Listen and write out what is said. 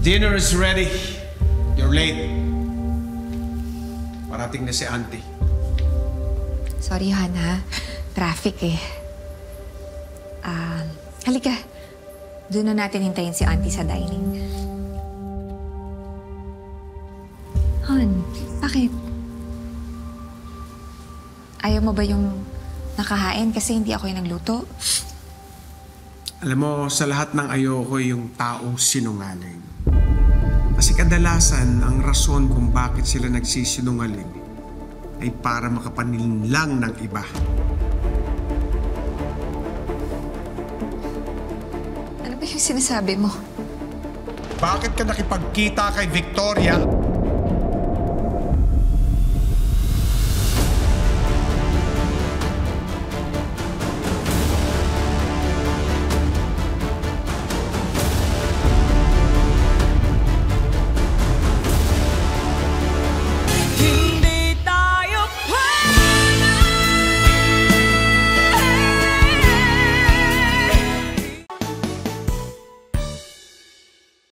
Dinner is ready. You're late. Parating na si Auntie. Sorry, Hana. Traffic eh. Halika. Doon na natin hintayin si Auntie sa dining. Han, bakit? Ayaw mo ba yung nakahain kasi hindi ako yung nagluto? Alam mo, sa lahat ng ayoko yung taong sinungaling. Kasi kadalasan, ang rason kung bakit sila nagsisinungaling ay para makapaninlang ng iba. Ano ba yung sinasabi mo? Bakit ka nakipagkita kay Victoria